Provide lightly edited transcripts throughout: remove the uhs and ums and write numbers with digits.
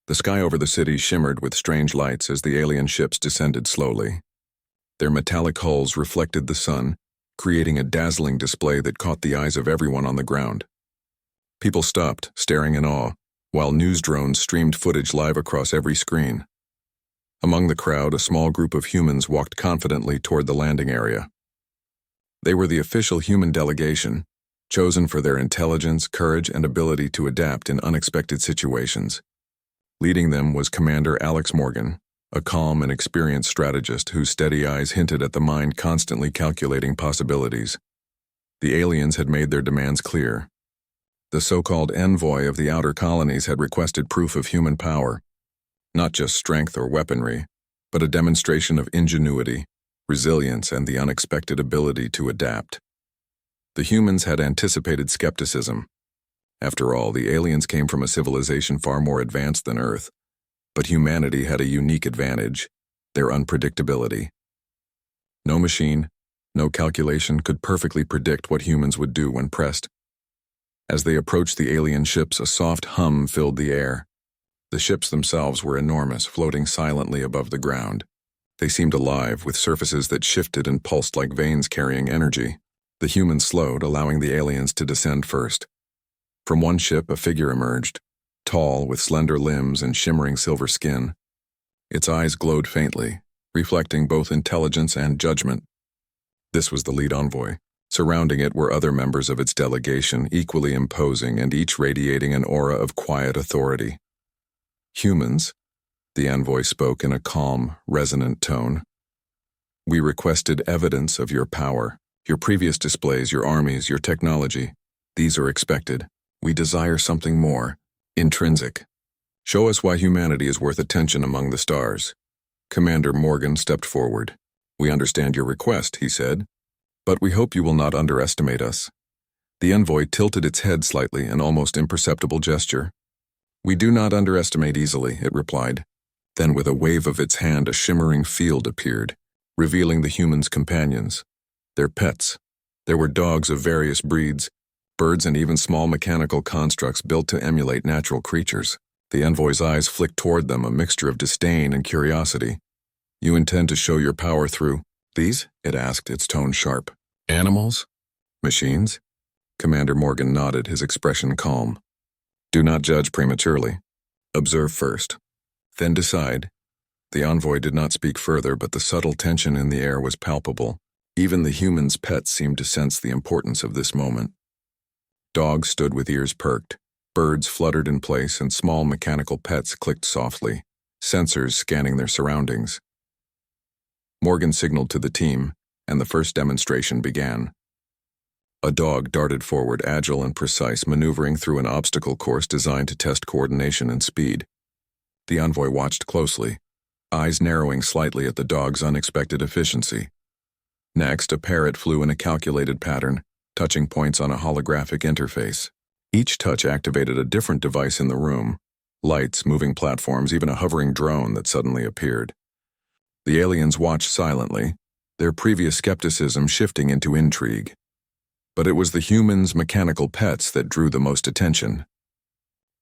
The sky over the city shimmered with strange lights as the alien ships descended slowly. Their metallic hulls reflected the sun, creating a dazzling display that caught the eyes of everyone on the ground. People stopped, staring in awe, while news drones streamed footage live across every screen. Among the crowd, a small group of humans walked confidently toward the landing area. They were the official human delegation, chosen for their intelligence, courage, and ability to adapt in unexpected situations. Leading them was Commander Alex Morgan, a calm and experienced strategist whose steady eyes hinted at the mind constantly calculating possibilities. The aliens had made their demands clear. The so-called Envoy of the outer colonies had requested proof of human power, not just strength or weaponry, but a demonstration of ingenuity, resilience, and the unexpected ability to adapt. The humans had anticipated skepticism. After all, the aliens came from a civilization far more advanced than Earth, but humanity had a unique advantage: their unpredictability. No machine, no calculation could perfectly predict what humans would do when pressed. As they approached the alien ships, a soft hum filled the air. The ships themselves were enormous, floating silently above the ground. They seemed alive, with surfaces that shifted and pulsed like veins carrying energy. The humans slowed, allowing the aliens to descend first. From one ship, a figure emerged, tall, with slender limbs and shimmering silver skin. Its eyes glowed faintly, reflecting both intelligence and judgment. This was the lead envoy. Surrounding it were other members of its delegation, equally imposing and each radiating an aura of quiet authority. Humans, the envoy spoke in a calm, resonant tone. We requested evidence of your power, your previous displays, your armies, your technology. These are expected. We desire something more, intrinsic. Show us why humanity is worth attention among the stars. Commander Morgan stepped forward. We understand your request, he said, but we hope you will not underestimate us. The envoy tilted its head slightly, an almost imperceptible gesture. We do not underestimate easily, it replied. Then with a wave of its hand, a shimmering field appeared, revealing the humans' companions, their pets. There were dogs of various breeds, birds, and even small mechanical constructs built to emulate natural creatures. The envoy's eyes flicked toward them, a mixture of disdain and curiosity. You intend to show your power through these? It asked, its tone sharp. Animals? Machines? Commander Morgan nodded, his expression calm. Do not judge prematurely. Observe first. Then decide. The envoy did not speak further, but the subtle tension in the air was palpable. Even the humans' pets seemed to sense the importance of this moment. Dogs stood with ears perked, birds fluttered in place, and small mechanical pets clicked softly, sensors scanning their surroundings. Morgan signaled to the team, and the first demonstration began. A dog darted forward, agile and precise, maneuvering through an obstacle course designed to test coordination and speed. The envoy watched closely, eyes narrowing slightly at the dog's unexpected efficiency. Next, a parrot flew in a calculated pattern, touching points on a holographic interface. Each touch activated a different device in the room: lights, moving platforms, even a hovering drone that suddenly appeared. The aliens watched silently, their previous skepticism shifting into intrigue. But it was the humans' mechanical pets that drew the most attention.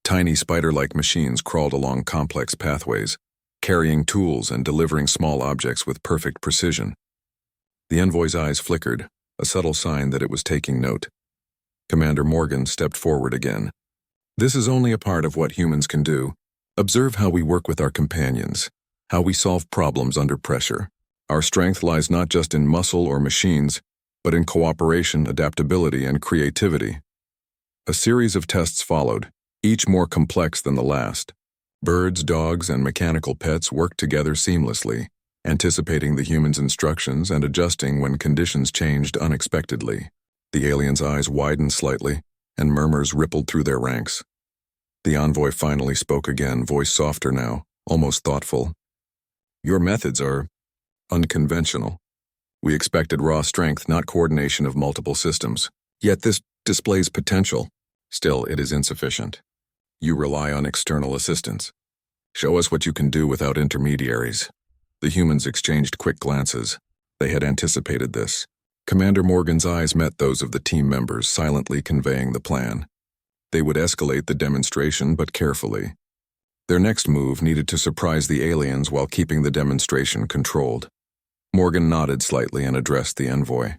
Tiny spider-like machines crawled along complex pathways, carrying tools and delivering small objects with perfect precision. The envoy's eyes flickered, a subtle sign that it was taking note. Commander Morgan stepped forward again. This is only a part of what humans can do. Observe how we work with our companions, how we solve problems under pressure. Our strength lies not just in muscle or machines, but in cooperation, adaptability, and creativity. A series of tests followed, each more complex than the last. Birds, dogs, and mechanical pets worked together seamlessly, anticipating the humans' instructions and adjusting when conditions changed unexpectedly. The aliens' eyes widened slightly, and murmurs rippled through their ranks. The envoy finally spoke again, voice softer now, almost thoughtful. Your methods are unconventional. We expected raw strength, not coordination of multiple systems. Yet this displays potential. Still, it is insufficient. You rely on external assistance. Show us what you can do without intermediaries. The humans exchanged quick glances. They had anticipated this. Commander Morgan's eyes met those of the team members, silently conveying the plan. They would escalate the demonstration, but carefully. Their next move needed to surprise the aliens while keeping the demonstration controlled. Morgan nodded slightly and addressed the envoy.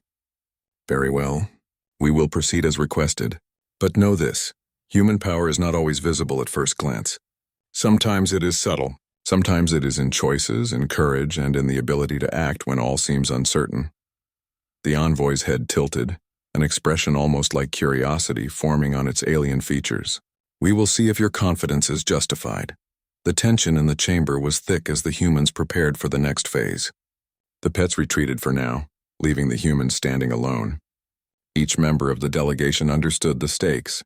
Very well. We will proceed as requested. But know this, human power is not always visible at first glance. Sometimes it is subtle. Sometimes it is in choices, in courage, and in the ability to act when all seems uncertain. The envoy's head tilted, an expression almost like curiosity forming on its alien features. We will see if your confidence is justified. The tension in the chamber was thick as the humans prepared for the next phase. The pets retreated for now, leaving the humans standing alone. Each member of the delegation understood the stakes.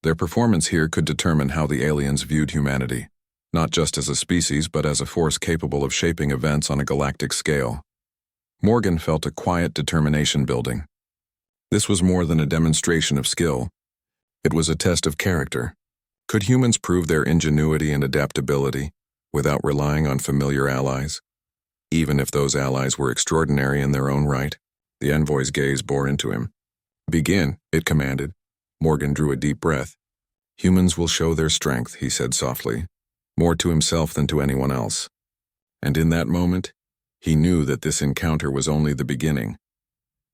Their performance here could determine how the aliens viewed humanity, not just as a species but as a force capable of shaping events on a galactic scale. Morgan felt a quiet determination building. This was more than a demonstration of skill. It was a test of character. Could humans prove their ingenuity and adaptability without relying on familiar allies? Even if those allies were extraordinary in their own right, the envoy's gaze bore into him. Begin, it commanded. Morgan drew a deep breath. Humans will show their strength, he said softly, more to himself than to anyone else. And in that moment, he knew that this encounter was only the beginning.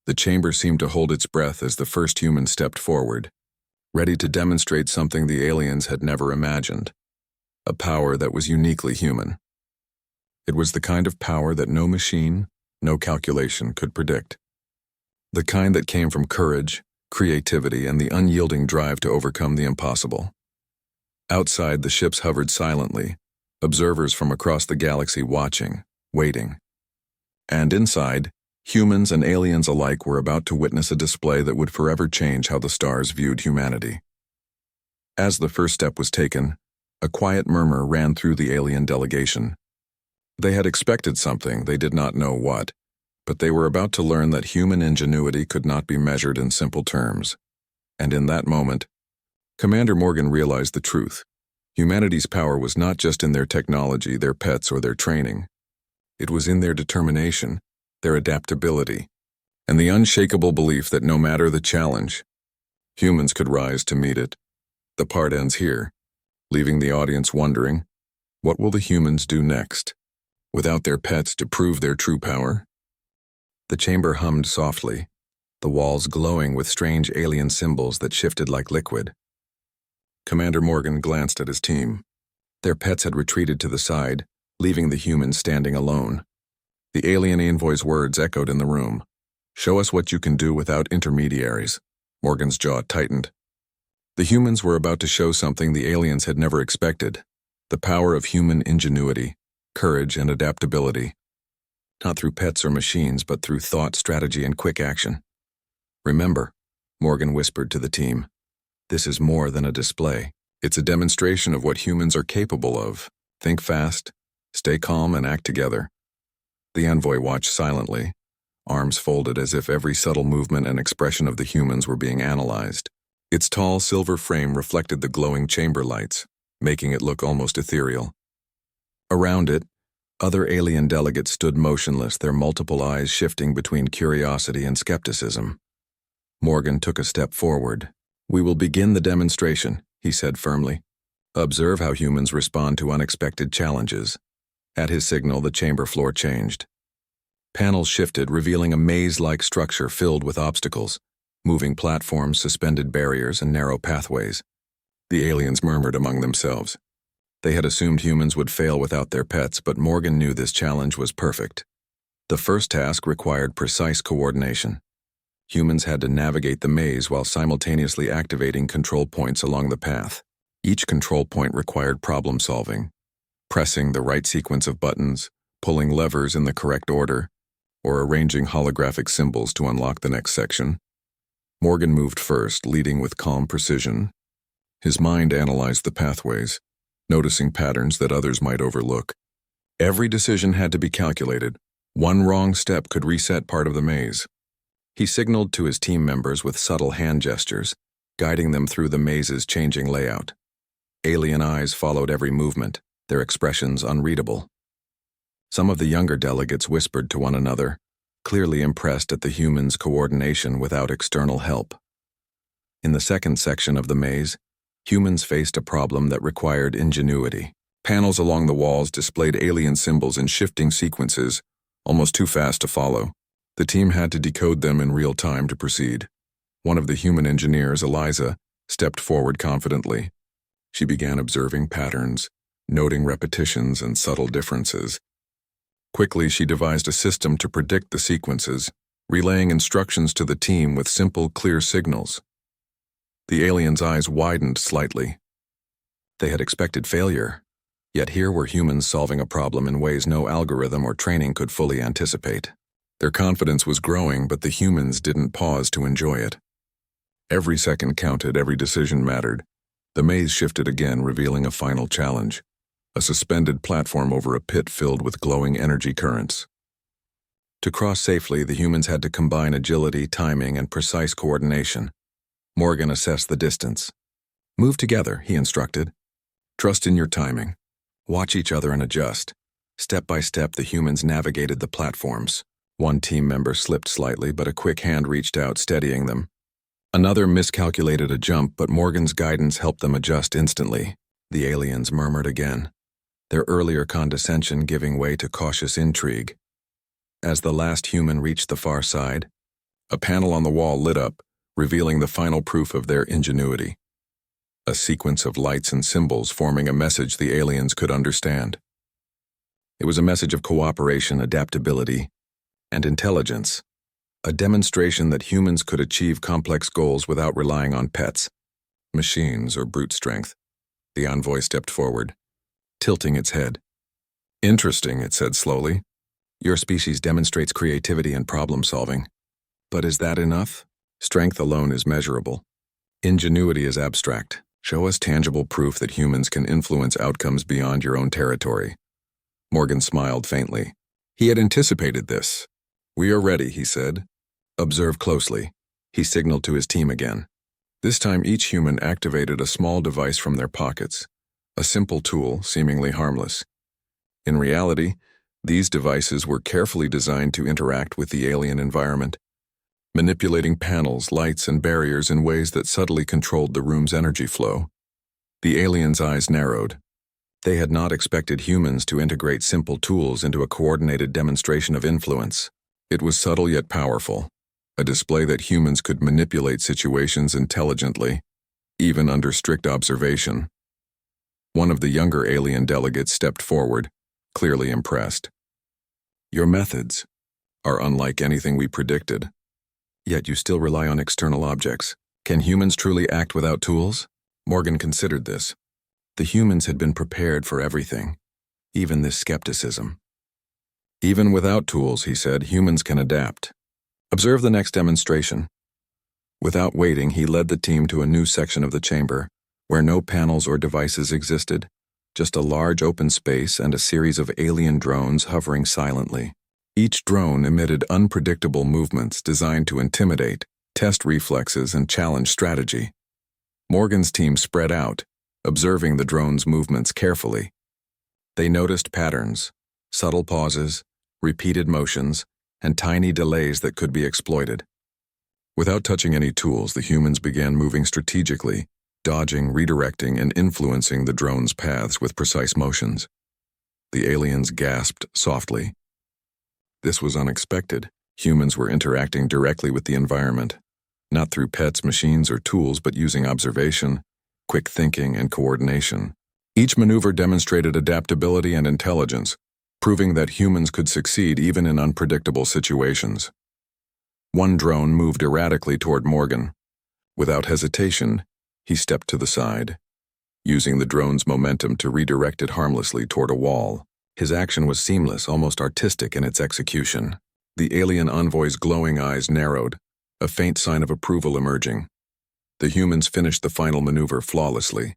The chamber seemed to hold its breath as the first human stepped forward, ready to demonstrate something the aliens had never imagined, a power that was uniquely human. It was the kind of power that no machine, no calculation could predict. The kind that came from courage, creativity, and the unyielding drive to overcome the impossible. Outside, the ships hovered silently, observers from across the galaxy watching, waiting. And inside, humans and aliens alike were about to witness a display that would forever change how the stars viewed humanity. As the first step was taken, a quiet murmur ran through the alien delegation. They had expected something, they did not know what, but they were about to learn that human ingenuity could not be measured in simple terms. And in that moment, Commander Morgan realized the truth. Humanity's power was not just in their technology, their pets, or their training. It was in their determination, their adaptability, and the unshakable belief that no matter the challenge, humans could rise to meet it. The part ends here, leaving the audience wondering, what will the humans do next, without their pets to prove their true power? The chamber hummed softly, the walls glowing with strange alien symbols that shifted like liquid. Commander Morgan glanced at his team. Their pets had retreated to the side, leaving the humans standing alone. The alien envoy's words echoed in the room. Show us what you can do without intermediaries. Morgan's jaw tightened. The humans were about to show something the aliens had never expected. The power of human ingenuity, courage, and adaptability. Not through pets or machines, but through thought, strategy, and quick action. Remember, Morgan whispered to the team, this is more than a display. It's a demonstration of what humans are capable of. Think fast, stay calm, and act together. The envoy watched silently, arms folded as if every subtle movement and expression of the humans were being analyzed. Its tall silver frame reflected the glowing chamber lights, making it look almost ethereal. Around it, other alien delegates stood motionless, their multiple eyes shifting between curiosity and skepticism. Morgan took a step forward. We will begin the demonstration, he said firmly. Observe how humans respond to unexpected challenges. At his signal, the chamber floor changed. Panels shifted, revealing a maze-like structure filled with obstacles, moving platforms, suspended barriers, and narrow pathways. The aliens murmured among themselves. They had assumed humans would fail without their pets, but Morgan knew this challenge was perfect. The first task required precise coordination. Humans had to navigate the maze while simultaneously activating control points along the path. Each control point required problem-solving, pressing the right sequence of buttons, pulling levers in the correct order, or arranging holographic symbols to unlock the next section. Morgan moved first, leading with calm precision. His mind analyzed the pathways, noticing patterns that others might overlook. Every decision had to be calculated. One wrong step could reset part of the maze. He signaled to his team members with subtle hand gestures, guiding them through the maze's changing layout. Alien eyes followed every movement, their expressions unreadable. Some of the younger delegates whispered to one another, clearly impressed at the humans' coordination without external help. In the second section of the maze, humans faced a problem that required ingenuity. Panels along the walls displayed alien symbols in shifting sequences, almost too fast to follow. The team had to decode them in real time to proceed. One of the human engineers, Eliza, stepped forward confidently. She began observing patterns, noting repetitions and subtle differences. Quickly, she devised a system to predict the sequences, relaying instructions to the team with simple, clear signals. The aliens' eyes widened slightly. They had expected failure, yet here were humans solving a problem in ways no algorithm or training could fully anticipate. Their confidence was growing, but the humans didn't pause to enjoy it. Every second counted, every decision mattered. The maze shifted again, revealing a final challenge: a suspended platform over a pit filled with glowing energy currents. To cross safely, the humans had to combine agility, timing, and precise coordination. Morgan assessed the distance. "Move together," he instructed. "Trust in your timing. Watch each other and adjust." Step by step, the humans navigated the platforms. One team member slipped slightly, but a quick hand reached out, steadying them. Another miscalculated a jump, but Morgan's guidance helped them adjust instantly. The aliens murmured again, their earlier condescension giving way to cautious intrigue. As the last human reached the far side, a panel on the wall lit up, revealing the final proof of their ingenuity. A sequence of lights and symbols forming a message the aliens could understand. It was a message of cooperation, adaptability, and intelligence. A demonstration that humans could achieve complex goals without relying on pets, machines, or brute strength. The envoy stepped forward, tilting its head. "Interesting," it said slowly. "Your species demonstrates creativity and problem-solving. But is that enough? Strength alone is measurable. Ingenuity is abstract. Show us tangible proof that humans can influence outcomes beyond your own territory." Morgan smiled faintly. He had anticipated this. "We are ready," he said. "Observe closely." He signaled to his team again. This time each human activated a small device from their pockets, a simple tool, seemingly harmless. In reality, these devices were carefully designed to interact with the alien environment, manipulating panels, lights, and barriers in ways that subtly controlled the room's energy flow. The aliens' eyes narrowed. They had not expected humans to integrate simple tools into a coordinated demonstration of influence. It was subtle yet powerful, a display that humans could manipulate situations intelligently, even under strict observation. One of the younger alien delegates stepped forward, clearly impressed. "Your methods are unlike anything we predicted. Yet you still rely on external objects. Can humans truly act without tools?" Morgan considered this. The humans had been prepared for everything, even this skepticism. "Even without tools," he said, "humans can adapt. Observe the next demonstration." Without waiting, he led the team to a new section of the chamber, where no panels or devices existed, just a large open space and a series of alien drones hovering silently. Each drone emitted unpredictable movements designed to intimidate, test reflexes, and challenge strategy. Morgan's team spread out, observing the drone's movements carefully. They noticed patterns, subtle pauses, repeated motions, and tiny delays that could be exploited. Without touching any tools, the humans began moving strategically, dodging, redirecting, and influencing the drone's paths with precise motions. The aliens gasped softly. This was unexpected. Humans were interacting directly with the environment, not through pets, machines, or tools, but using observation, quick thinking, and coordination. Each maneuver demonstrated adaptability and intelligence, proving that humans could succeed even in unpredictable situations. One drone moved erratically toward Morgan. Without hesitation, he stepped to the side, using the drone's momentum to redirect it harmlessly toward a wall. His action was seamless, almost artistic in its execution. The alien envoy's glowing eyes narrowed, a faint sign of approval emerging. The humans finished the final maneuver flawlessly.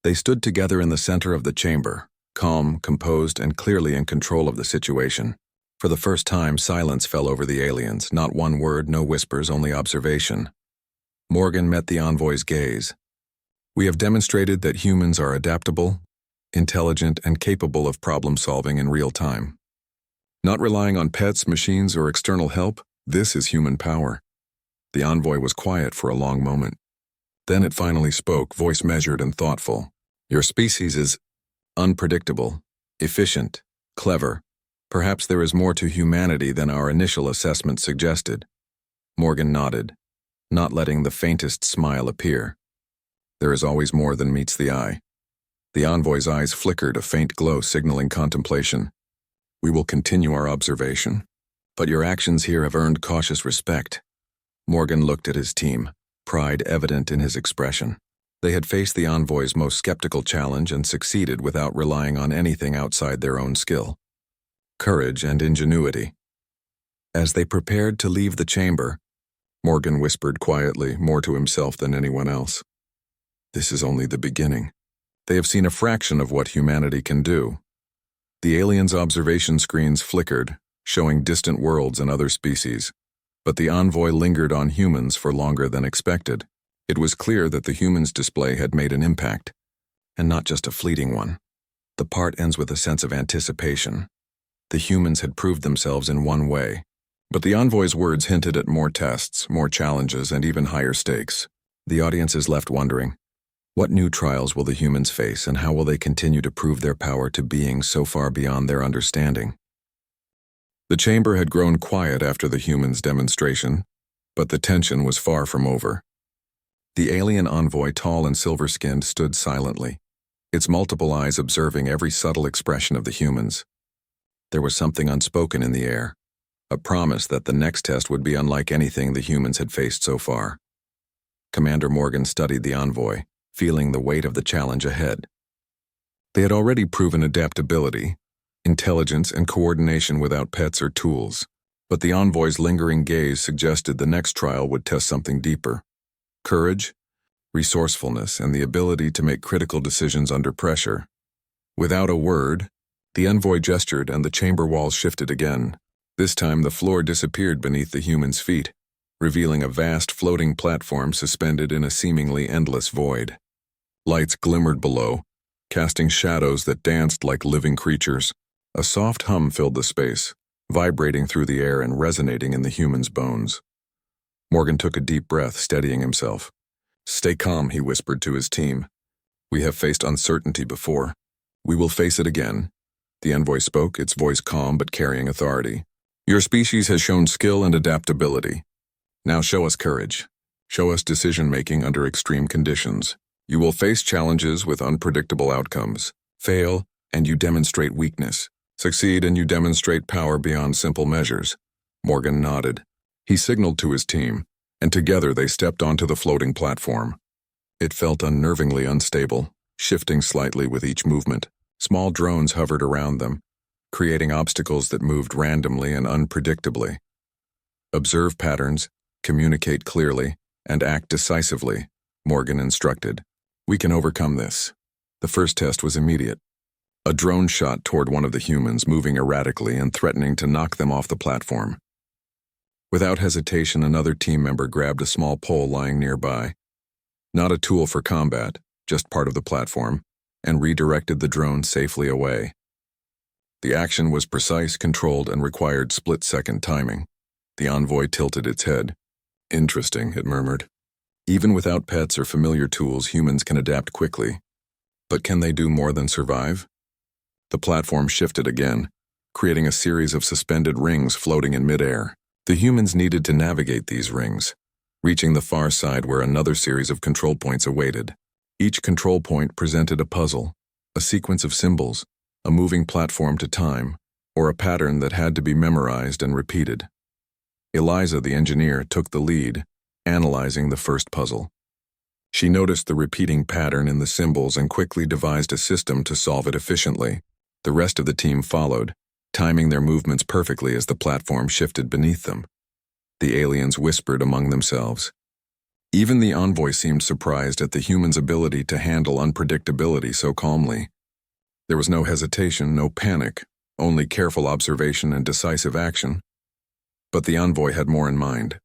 They stood together in the center of the chamber, calm, composed, and clearly in control of the situation. For the first time, silence fell over the aliens, not one word, no whispers, only observation. Morgan met the envoy's gaze. "We have demonstrated that humans are adaptable, intelligent, and capable of problem-solving in real time. Not relying on pets, machines, or external help, this is human power." The envoy was quiet for a long moment. Then it finally spoke, voice measured and thoughtful. "Your species is Unpredictable, efficient, clever. Perhaps there is more to humanity than our initial assessment suggested. Morgan nodded, not letting the faintest smile appear. There is always more than meets the eye. The envoy's eyes flickered, a faint glow signaling contemplation. We will continue our observation, but your actions here have earned cautious respect. Morgan looked at his team, pride evident in his expression. They had faced the envoy's most skeptical challenge and succeeded without relying on anything outside their own skill. Courage and ingenuity. As they prepared to leave the chamber, Morgan whispered quietly, more to himself than anyone else. This is only the beginning. They have seen a fraction of what humanity can do. The aliens' observation screens flickered, showing distant worlds and other species, but the envoy lingered on humans for longer than expected. It was clear that the humans' display had made an impact, and not just a fleeting one. The part ends with a sense of anticipation. The humans had proved themselves in one way, but the envoy's words hinted at more tests, more challenges, and even higher stakes. The audience is left wondering, what new trials will the humans face, and how will they continue to prove their power to beings so far beyond their understanding? The chamber had grown quiet after the humans' demonstration, but the tension was far from over. The alien envoy, tall and silver-skinned, stood silently, its multiple eyes observing every subtle expression of the humans. There was something unspoken in the air, a promise that the next test would be unlike anything the humans had faced so far. Commander Morgan studied the envoy, feeling the weight of the challenge ahead. They had already proven adaptability, intelligence, and coordination without pets or tools, but the envoy's lingering gaze suggested the next trial would test something deeper. Courage, resourcefulness, and the ability to make critical decisions under pressure. Without a word, the envoy gestured and the chamber walls shifted again. This time the floor disappeared beneath the humans' feet, revealing a vast floating platform suspended in a seemingly endless void. Lights glimmered below, casting shadows that danced like living creatures. A soft hum filled the space, vibrating through the air and resonating in the humans' bones. Morgan took a deep breath, steadying himself. Stay calm, he whispered to his team. We have faced uncertainty before. We will face it again. The envoy spoke, its voice calm but carrying authority. Your species has shown skill and adaptability. Now show us courage. Show us decision-making under extreme conditions. You will face challenges with unpredictable outcomes. Fail, and you demonstrate weakness. Succeed, and you demonstrate power beyond simple measures. Morgan nodded. He signaled to his team, and together they stepped onto the floating platform. It felt unnervingly unstable, shifting slightly with each movement. Small drones hovered around them, creating obstacles that moved randomly and unpredictably. Observe patterns, communicate clearly, and act decisively, Morgan instructed. We can overcome this. The first test was immediate. A drone shot toward one of the humans, moving erratically and threatening to knock them off the platform. Without hesitation, another team member grabbed a small pole lying nearby. Not a tool for combat, just part of the platform, and redirected the drone safely away. The action was precise, controlled, and required split-second timing. The envoy tilted its head. Interesting, it murmured. Even without pets or familiar tools, humans can adapt quickly. But can they do more than survive? The platform shifted again, creating a series of suspended rings floating in midair. The humans needed to navigate these rings, reaching the far side where another series of control points awaited. Each control point presented a puzzle, a sequence of symbols, a moving platform to time, or a pattern that had to be memorized and repeated. Eliza, the engineer, took the lead, analyzing the first puzzle. She noticed the repeating pattern in the symbols and quickly devised a system to solve it efficiently. The rest of the team followed, timing their movements perfectly as the platform shifted beneath them. The aliens whispered among themselves. Even the envoy seemed surprised at the humans' ability to handle unpredictability so calmly. There was no hesitation, no panic, only careful observation and decisive action. But the envoy had more in mind.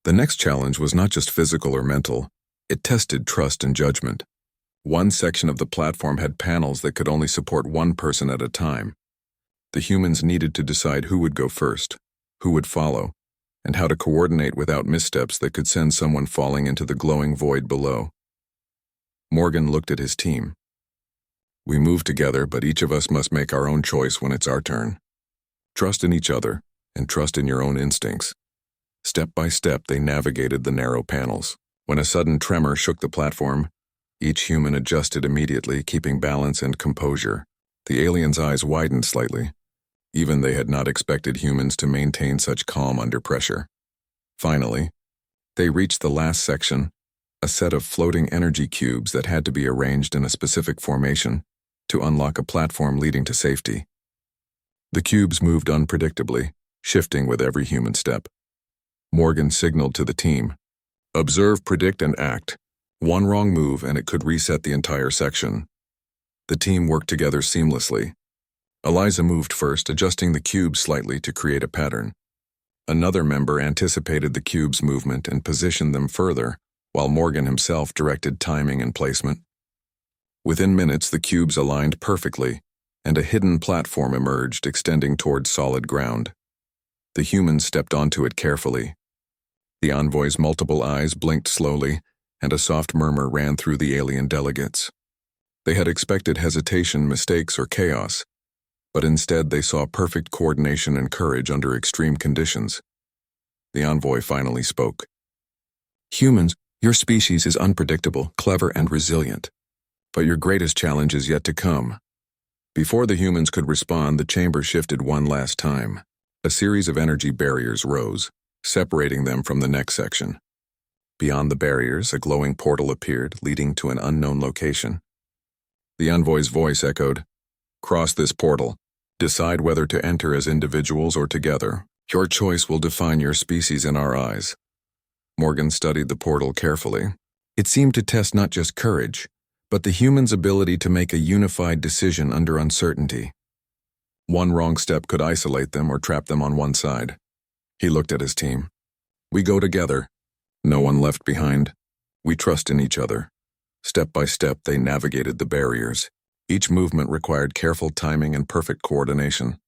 The next challenge was not just physical or mental, it tested trust and judgment. One section of the platform had panels that could only support one person at a time. The humans needed to decide who would go first, who would follow, and how to coordinate without missteps that could send someone falling into the glowing void below. Morgan looked at his team. We move together, but each of us must make our own choice when it's our turn. Trust in each other, and trust in your own instincts. Step by step, they navigated the narrow panels. When a sudden tremor shook the platform, each human adjusted immediately, keeping balance and composure. The aliens' eyes widened slightly. Even they had not expected humans to maintain such calm under pressure. Finally, they reached the last section, a set of floating energy cubes that had to be arranged in a specific formation to unlock a platform leading to safety. The cubes moved unpredictably, shifting with every human step. Morgan signaled to the team, "Observe, predict, and act. One wrong move and it could reset the entire section." The team worked together seamlessly. Eliza moved first, adjusting the cubes slightly to create a pattern. Another member anticipated the cubes' movement and positioned them further, while Morgan himself directed timing and placement. Within minutes, the cubes aligned perfectly, and a hidden platform emerged, extending towards solid ground. The humans stepped onto it carefully. The Envoy's multiple eyes blinked slowly, and a soft murmur ran through the alien delegates. They had expected hesitation, mistakes, or chaos, but instead they saw perfect coordination and courage under extreme conditions. The Envoy finally spoke. "Humans, your species is unpredictable, clever, and resilient. But your greatest challenge is yet to come." Before the humans could respond, the chamber shifted one last time. A series of energy barriers rose, separating them from the next section. Beyond the barriers, a glowing portal appeared, leading to an unknown location. The Envoy's voice echoed, "Cross this portal. Decide whether to enter as individuals or together. Your choice will define your species in our eyes." Morgan studied the portal carefully. It seemed to test not just courage, but the human's ability to make a unified decision under uncertainty. One wrong step could isolate them or trap them on one side. He looked at his team. "We go together. No one left behind. We trust in each other." Step by step, they navigated the barriers. Each movement required careful timing and perfect coordination.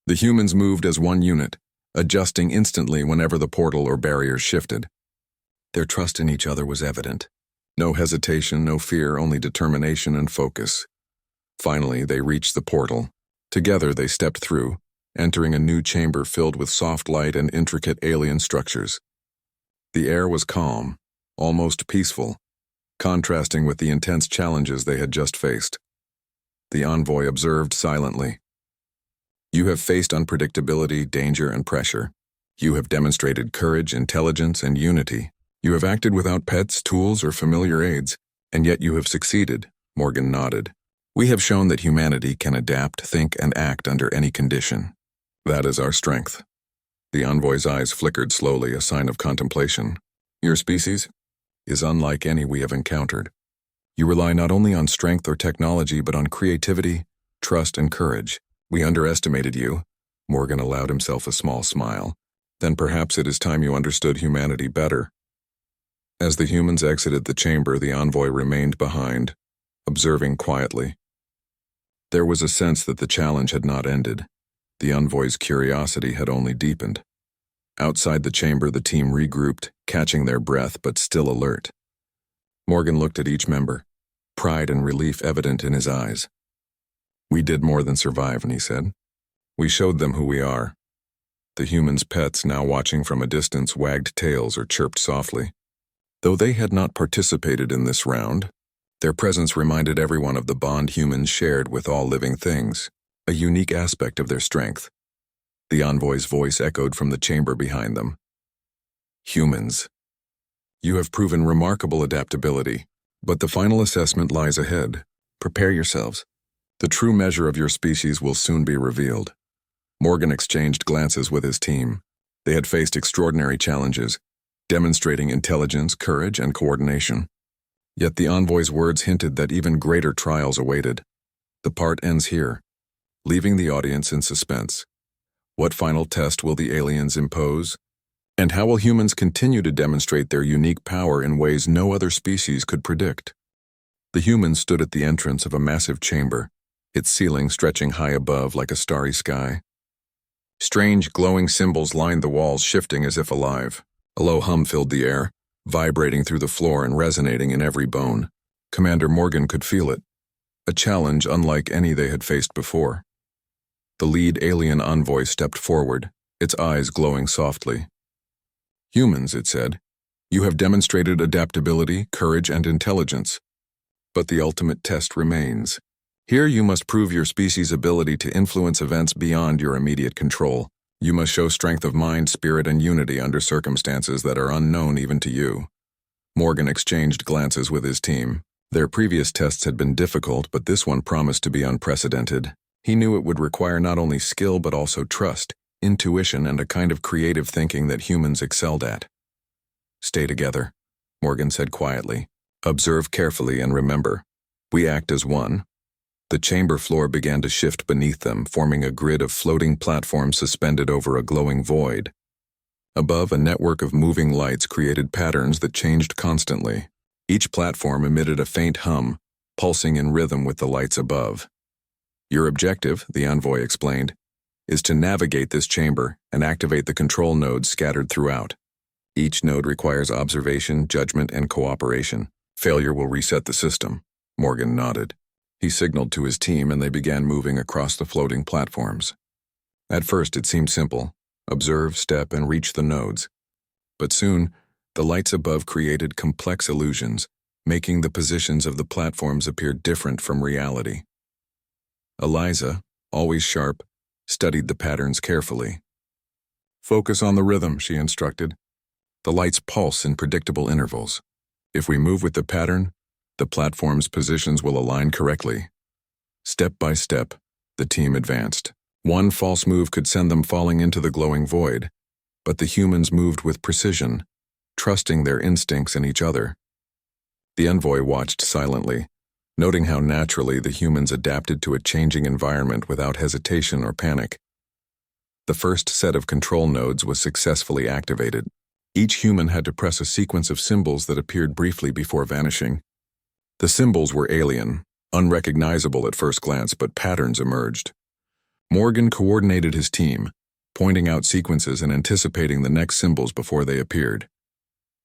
The humans moved as one unit, adjusting instantly whenever the portal or barriers shifted. Their trust in each other was evident. No hesitation, no fear, only determination and focus. Finally, they reached the portal. Together, they stepped through, entering a new chamber filled with soft light and intricate alien structures. The air was calm, almost peaceful, contrasting with the intense challenges they had just faced. The Envoy observed silently. "You have faced unpredictability, danger, and pressure. You have demonstrated courage, intelligence, and unity. You have acted without pets, tools, or familiar aids, and yet you have succeeded." Morgan nodded. "We have shown that humanity can adapt, think, and act under any condition. That is our strength." The Envoy's eyes flickered slowly, a sign of contemplation. "Your species is unlike any we have encountered. You rely not only on strength or technology, but on creativity, trust, and courage. We underestimated you." Morgan allowed himself a small smile. "Then perhaps it is time you understood humanity better." As the humans exited the chamber, the Envoy remained behind, observing quietly. There was a sense that the challenge had not ended. The Envoy's curiosity had only deepened. Outside the chamber, the team regrouped, catching their breath but still alert. Morgan looked at each member, pride and relief evident in his eyes. "We did more than survive," he said. "We showed them who we are." The humans' pets, now watching from a distance, wagged tails or chirped softly. Though they had not participated in this round, their presence reminded everyone of the bond humans shared with all living things, a unique aspect of their strength. The Envoy's voice echoed from the chamber behind them. "Humans, you have proven remarkable adaptability, but the final assessment lies ahead. Prepare yourselves. The true measure of your species will soon be revealed." Morgan exchanged glances with his team. They had faced extraordinary challenges, demonstrating intelligence, courage, and coordination. Yet the Envoy's words hinted that even greater trials awaited. The part ends here, leaving the audience in suspense. What final test will the aliens impose? And how will humans continue to demonstrate their unique power in ways no other species could predict? The humans stood at the entrance of a massive chamber, its ceiling stretching high above like a starry sky. Strange, glowing symbols lined the walls, shifting as if alive. A low hum filled the air, vibrating through the floor and resonating in every bone. Commander Morgan could feel it. a challenge unlike any they had faced before. The lead alien envoy stepped forward, its eyes glowing softly. "Humans," it said, "you have demonstrated adaptability, courage, and intelligence. But the ultimate test remains. Here you must prove your species' ability to influence events beyond your immediate control. You must show strength of mind, spirit, and unity under circumstances that are unknown even to you." Morgan exchanged glances with his team. Their previous tests had been difficult, but this one promised to be unprecedented. He knew it would require not only skill but also trust, intuition, and a kind of creative thinking that humans excelled at. "Stay together," Morgan said quietly. "Observe carefully and remember, we act as one." The chamber floor began to shift beneath them, forming a grid of floating platforms suspended over a glowing void. Above, a network of moving lights created patterns that changed constantly. Each platform emitted a faint hum, pulsing in rhythm with the lights above. "Your objective," the envoy explained, "is to navigate this chamber and activate the control nodes scattered throughout. Each node requires observation, judgment, and cooperation. Failure will reset the system." Morgan nodded. He signaled to his team and they began moving across the floating platforms. At first it seemed simple: observe, step, and reach the nodes. But soon, the lights above created complex illusions, making the positions of the platforms appear different from reality. Eliza, always sharp, studied the patterns carefully. "Focus on the rhythm," she instructed. "The lights pulse in predictable intervals. If we move with the pattern, the platform's positions will align correctly." Step by step, the team advanced. One false move could send them falling into the glowing void, but the humans moved with precision, trusting their instincts and each other. The envoy watched silently, noting how naturally the humans adapted to a changing environment without hesitation or panic. The first set of control nodes was successfully activated. Each human had to press a sequence of symbols that appeared briefly before vanishing. The symbols were alien, unrecognizable at first glance, but patterns emerged. Morgan coordinated his team, pointing out sequences and anticipating the next symbols before they appeared.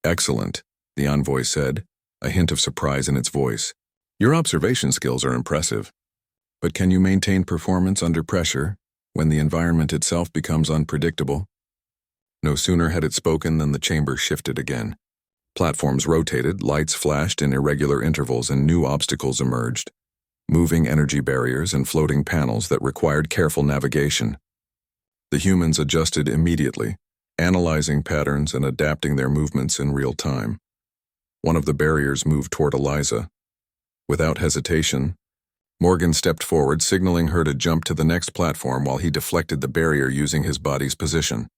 "Excellent," the envoy said, a hint of surprise in its voice. "Your observation skills are impressive. But can you maintain performance under pressure when the environment itself becomes unpredictable?" No sooner had it spoken than the chamber shifted again. Platforms rotated, lights flashed in irregular intervals, and new obstacles emerged. Moving energy barriers and floating panels that required careful navigation. The humans adjusted immediately, analyzing patterns and adapting their movements in real time. One of the barriers moved toward Eliza. Without hesitation, Morgan stepped forward, signaling her to jump to the next platform while he deflected the barrier using his body's position.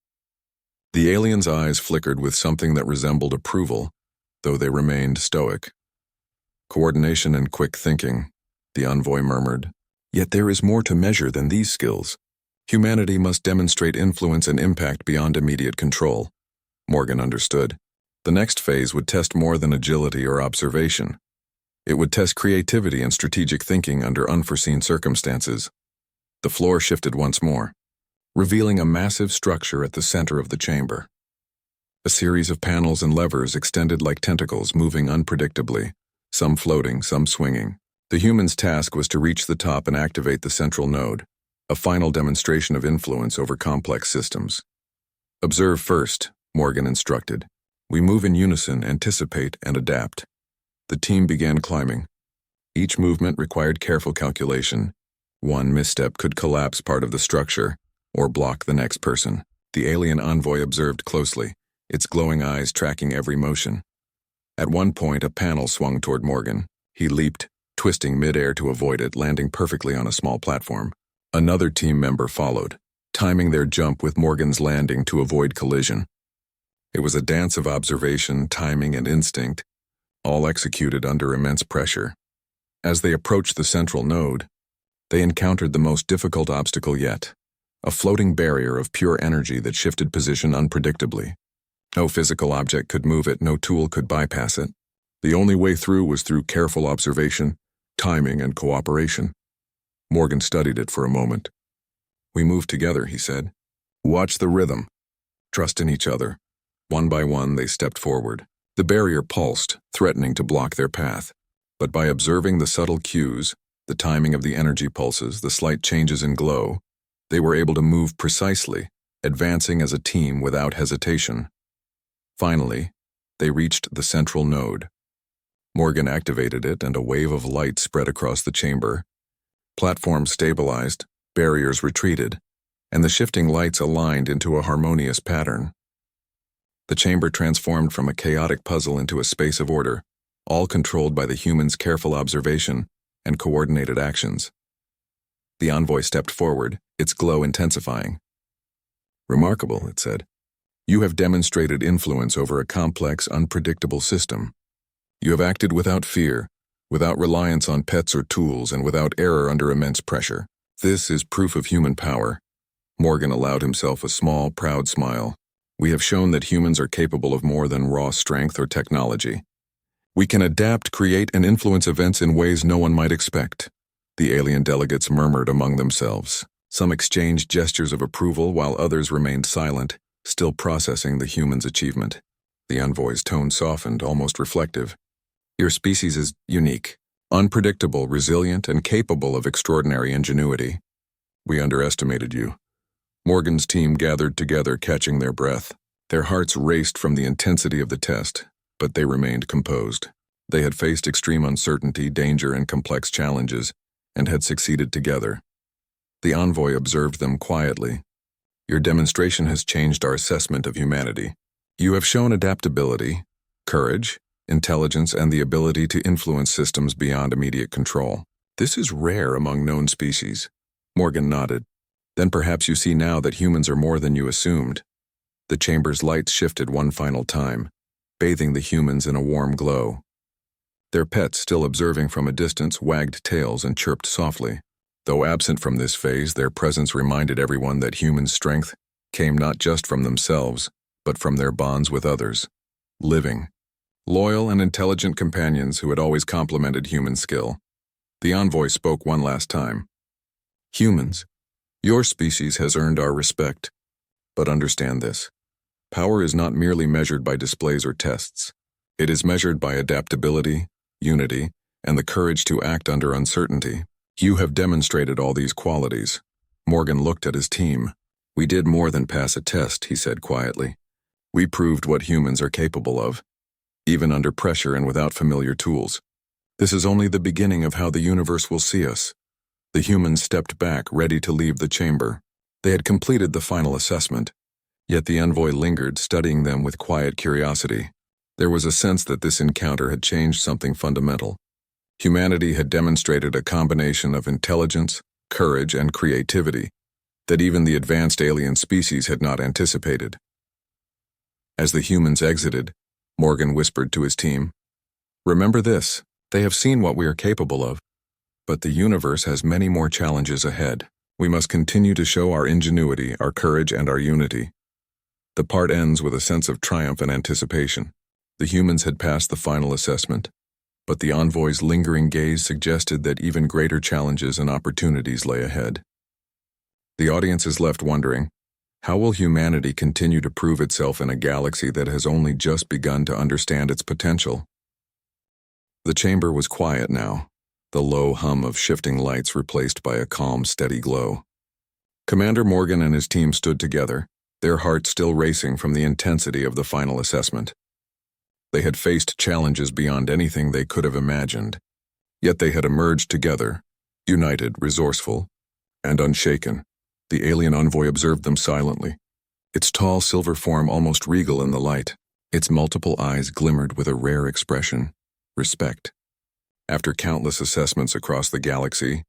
The alien's eyes flickered with something that resembled approval, though they remained stoic. "Coordination and quick thinking," the envoy murmured. "Yet there is more to measure than these skills. Humanity must demonstrate influence and impact beyond immediate control." Morgan understood. The next phase would test more than agility or observation. It would test creativity and strategic thinking under unforeseen circumstances. The floor shifted once more, revealing a massive structure at the center of the chamber. A series of panels and levers extended like tentacles, moving unpredictably, some floating, some swinging. The human's task was to reach the top and activate the central node, a final demonstration of influence over complex systems. "Observe first," Morgan instructed. "We move in unison, anticipate, and adapt." The team began climbing. Each movement required careful calculation. One misstep could collapse part of the structure, or block the next person. The alien envoy observed closely, its glowing eyes tracking every motion. At one point, a panel swung toward Morgan. He leaped, twisting midair to avoid it, landing perfectly on a small platform. Another team member followed, timing their jump with Morgan's landing to avoid collision. It was a dance of observation, timing, and instinct, all executed under immense pressure. As they approached the central node, they encountered the most difficult obstacle yet, a floating barrier of pure energy that shifted position unpredictably. No physical object could move it, no tool could bypass it. The only way through was through careful observation, timing, and cooperation. Morgan studied it for a moment. "We move together," he said. "Watch the rhythm. Trust in each other." One by one, they stepped forward. The barrier pulsed, threatening to block their path. But by observing the subtle cues, The timing of the energy pulses, the slight changes in glow, they were able to move precisely, advancing as a team without hesitation. Finally, they reached the central node. Morgan activated it, and a wave of light spread across the chamber. Platforms stabilized, barriers retreated, and the shifting lights aligned into a harmonious pattern. The chamber transformed from a chaotic puzzle into a space of order, all controlled by the humans' careful observation and coordinated actions. The Envoy stepped forward, its glow intensifying. "Remarkable," it said. "You have demonstrated influence over a complex, unpredictable system. You have acted without fear, without reliance on pets or tools, and without error under immense pressure. This is proof of human power." Morgan allowed himself a small, proud smile. "We have shown that humans are capable of more than raw strength or technology. We can adapt, create, and influence events in ways no one might expect." The alien delegates murmured among themselves. Some exchanged gestures of approval while others remained silent, still processing the humans' achievement. The Envoy's tone softened, almost reflective. "Your species is unique, unpredictable, resilient, and capable of extraordinary ingenuity. We underestimated you." Morgan's team gathered together, catching their breath. Their hearts raced from the intensity of the test, but they remained composed. They had faced extreme uncertainty, danger, and complex challenges, and had succeeded together. The Envoy observed them quietly. "Your demonstration has changed our assessment of humanity. You have shown adaptability, courage, intelligence, and the ability to influence systems beyond immediate control. This is rare among known species." Morgan nodded. "Then perhaps you see now that humans are more than you assumed." The chamber's lights shifted one final time, bathing the humans in a warm glow. Their pets, still observing from a distance, wagged tails and chirped softly. Though absent from this phase, their presence reminded everyone that human strength came not just from themselves, but from their bonds with others. Living, loyal, and intelligent companions who had always complemented human skill. The Envoy spoke one last time. "Humans, your species has earned our respect. But understand this. Power is not merely measured by displays or tests. It is measured by adaptability, unity, and the courage to act under uncertainty. You have demonstrated all these qualities." Morgan looked at his team. "We did more than pass a test," he said quietly. "We proved what humans are capable of, even under pressure and without familiar tools. This is only the beginning of how the universe will see us." The humans stepped back, ready to leave the chamber. They had completed the final assessment, yet the Envoy lingered, studying them with quiet curiosity. There was a sense that this encounter had changed something fundamental. Humanity had demonstrated a combination of intelligence, courage, and creativity that even the advanced alien species had not anticipated. As the humans exited, Morgan whispered to his team, "Remember this, they have seen what we are capable of, but the universe has many more challenges ahead. We must continue to show our ingenuity, our courage, and our unity." The part ends with a sense of triumph and anticipation. The humans had passed the final assessment, but the Envoy's lingering gaze suggested that even greater challenges and opportunities lay ahead. The audience is left wondering, how will humanity continue to prove itself in a galaxy that has only just begun to understand its potential? The chamber was quiet now, the low hum of shifting lights replaced by a calm, steady glow. Commander Morgan and his team stood together, their hearts still racing from the intensity of the final assessment. They had faced challenges beyond anything they could have imagined, yet they had emerged together, united, resourceful, and unshaken. The alien Envoy observed them silently, its tall silver form almost regal in the light. Its multiple eyes glimmered with a rare expression, respect. After countless assessments across the galaxy,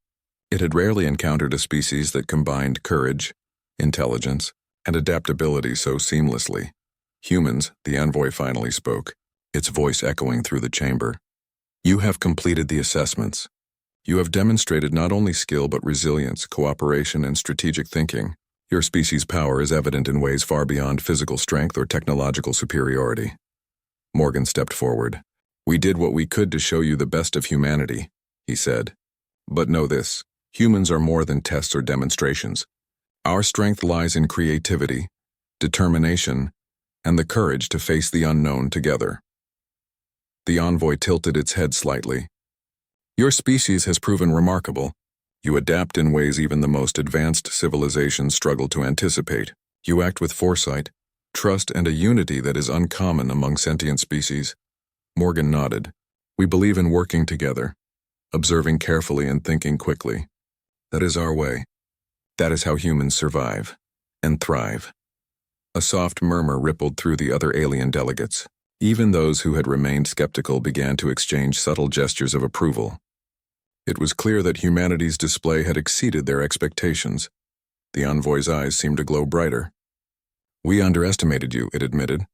it had rarely encountered a species that combined courage, intelligence, and adaptability so seamlessly. "Humans," the Envoy finally spoke, its voice echoing through the chamber. "You have completed the assessments. You have demonstrated not only skill but resilience, cooperation, and strategic thinking. Your species' power is evident in ways far beyond physical strength or technological superiority." Morgan stepped forward. "We did what we could to show you the best of humanity," he said. "But know this, humans are more than tests or demonstrations. Our strength lies in creativity, determination, and the courage to face the unknown together." The Envoy tilted its head slightly. Your species has proven remarkable. You adapt in ways even the most advanced civilizations struggle to anticipate. You act with foresight, trust, and a unity that is uncommon among sentient species. Morgan nodded. We believe in working together, observing carefully and thinking quickly. That is our way. That is how humans survive and thrive. A soft murmur rippled through the other alien delegates. Even those who had remained skeptical began to exchange subtle gestures of approval. It was clear that humanity's display had exceeded their expectations. The envoy's eyes seemed to glow brighter. We underestimated you, it admitted.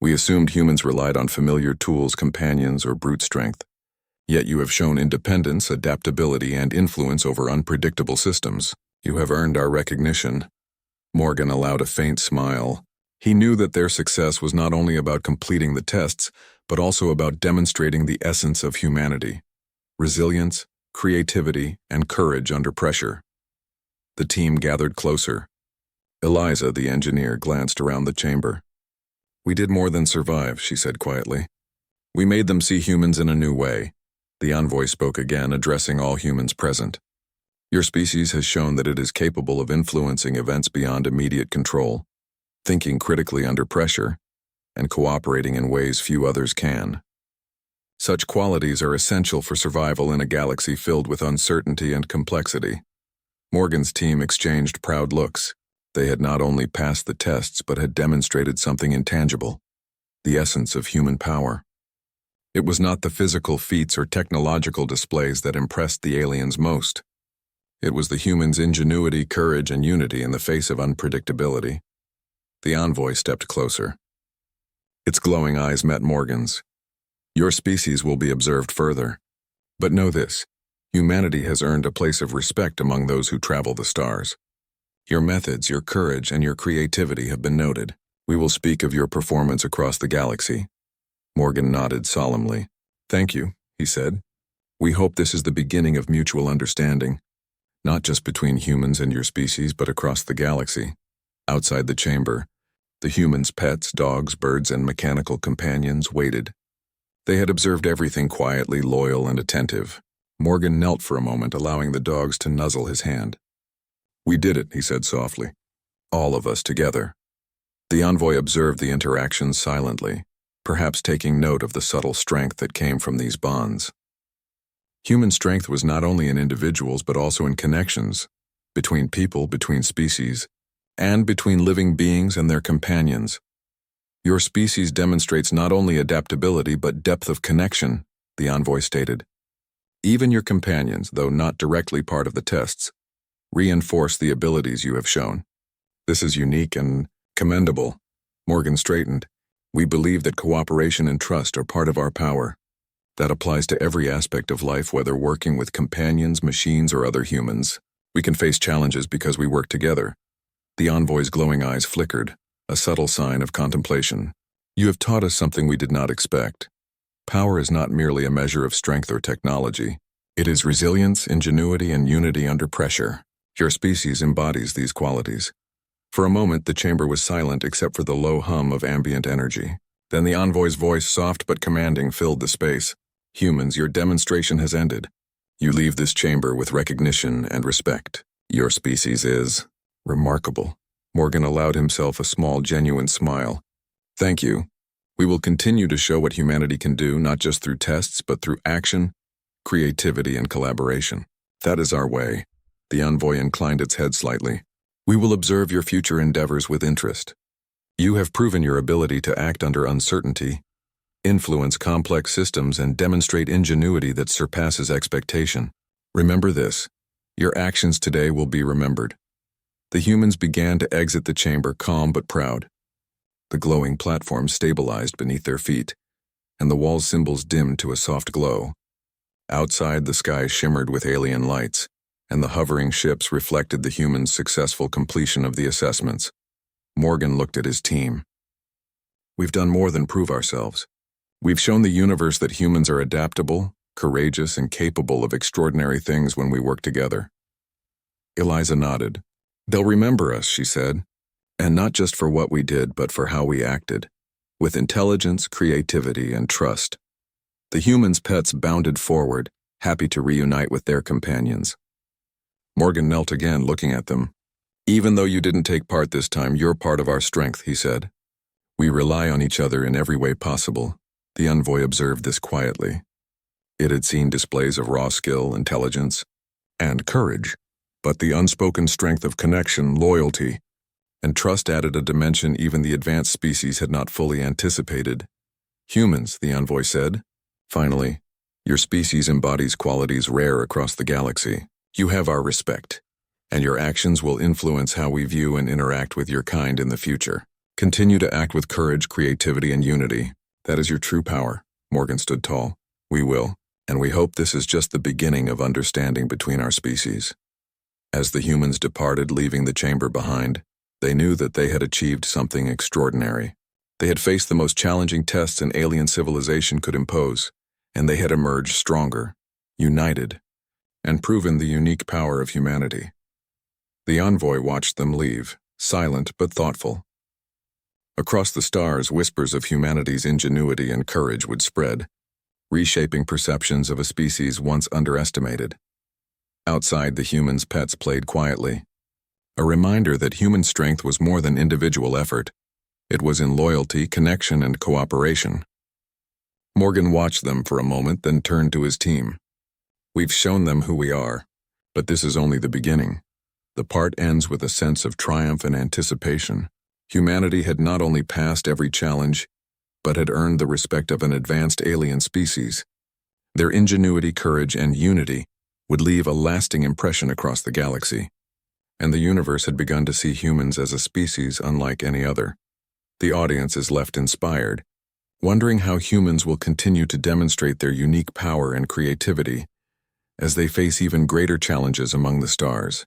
We assumed humans relied on familiar tools, companions, or brute strength. Yet you have shown independence, adaptability, and influence over unpredictable systems. You have earned our recognition. Morgan allowed a faint smile. He knew that their success was not only about completing the tests, but also about demonstrating the essence of humanity: resilience, creativity, and courage under pressure. The team gathered closer. Eliza, the engineer, glanced around the chamber. We did more than survive, she said quietly. We made them see humans in a new way. The envoy spoke again, addressing all humans present. Your species has shown that it is capable of influencing events beyond immediate control, thinking critically under pressure, and cooperating in ways few others can. Such qualities are essential for survival in a galaxy filled with uncertainty and complexity. Morgan's team exchanged proud looks. They had not only passed the tests but had demonstrated something intangible: the essence of human power. It was not the physical feats or technological displays that impressed the aliens most. It was the humans' ingenuity, courage, and unity in the face of unpredictability. The envoy stepped closer. Its glowing eyes met Morgan's. Your species will be observed further. But know this: humanity has earned a place of respect among those who travel the stars. Your methods, your courage, and your creativity have been noted. We will speak of your performance across the galaxy. Morgan nodded solemnly. Thank you, he said. We hope this is the beginning of mutual understanding, not just between humans and your species, but across the galaxy. Outside the chamber, the humans' pets, dogs, birds, and mechanical companions waited. They had observed everything quietly, loyal, and attentive. Morgan knelt for a moment, allowing the dogs to nuzzle his hand. We did it, he said softly. All of us together. The envoy observed the interaction silently, perhaps taking note of the subtle strength that came from these bonds. Human strength was not only in individuals but also in connections, between people, between species, and between living beings and their companions. Your species demonstrates not only adaptability but depth of connection, the envoy stated. Even your companions, though not directly part of the tests, reinforce the abilities you have shown. This is unique and commendable. Morgan straightened. We believe that cooperation and trust are part of our power. That applies to every aspect of life, whether working with companions, machines, or other humans. We can face challenges because we work together. The envoy's glowing eyes flickered, a subtle sign of contemplation. You have taught us something we did not expect. Power is not merely a measure of strength or technology. It is resilience, ingenuity, and unity under pressure. Your species embodies these qualities. For a moment, the chamber was silent except for the low hum of ambient energy. Then the envoy's voice, soft but commanding, filled the space. Humans, your demonstration has ended. You leave this chamber with recognition and respect. Your species is remarkable. Morgan allowed himself a small, genuine smile. Thank you. We will continue to show what humanity can do, not just through tests, but through action, creativity, and collaboration. That is our way. The envoy inclined its head slightly. We will observe your future endeavors with interest. You have proven your ability to act under uncertainty, influence complex systems, and demonstrate ingenuity that surpasses expectation. Remember this: your actions today will be remembered. The humans began to exit the chamber, calm but proud. The glowing platform stabilized beneath their feet, and the wall's symbols dimmed to a soft glow. Outside, the sky shimmered with alien lights, and the hovering ships reflected the humans' successful completion of the assessments. Morgan looked at his team. We've done more than prove ourselves. We've shown the universe that humans are adaptable, courageous, and capable of extraordinary things when we work together. Eliza nodded. They'll remember us, she said, and not just for what we did, but for how we acted, with intelligence, creativity, and trust. The humans' pets bounded forward, happy to reunite with their companions. Morgan knelt again, looking at them. "Even though you didn't take part this time, you're part of our strength," he said. "We rely on each other in every way possible." The envoy observed this quietly. It had seen displays of raw skill, intelligence, and courage, but the unspoken strength of connection, loyalty, and trust added a dimension even the advanced species had not fully anticipated. "Humans," the envoy said. "Finally, your species embodies qualities rare across the galaxy. You have our respect, and your actions will influence how we view and interact with your kind in the future. Continue to act with courage, creativity, and unity. That is your true power." Morgan stood tall. "We will, and we hope this is just the beginning of understanding between our species." As the humans departed, leaving the chamber behind, they knew that they had achieved something extraordinary. They had faced the most challenging tests an alien civilization could impose, and they had emerged stronger, united, and proven the unique power of humanity. The envoy watched them leave, silent but thoughtful. Across the stars, whispers of humanity's ingenuity and courage would spread, reshaping perceptions of a species once underestimated. Outside, the humans' pets played quietly, a reminder that human strength was more than individual effort. It was in loyalty, connection, and cooperation. Morgan watched them for a moment, then turned to his team. "We've shown them who we are, but this is only the beginning." The part ends with a sense of triumph and anticipation. Humanity had not only passed every challenge, but had earned the respect of an advanced alien species. Their ingenuity, courage, and unity would leave a lasting impression across the galaxy, and the universe had begun to see humans as a species unlike any other. The audience is left inspired, wondering how humans will continue to demonstrate their unique power and creativity as they face even greater challenges among the stars.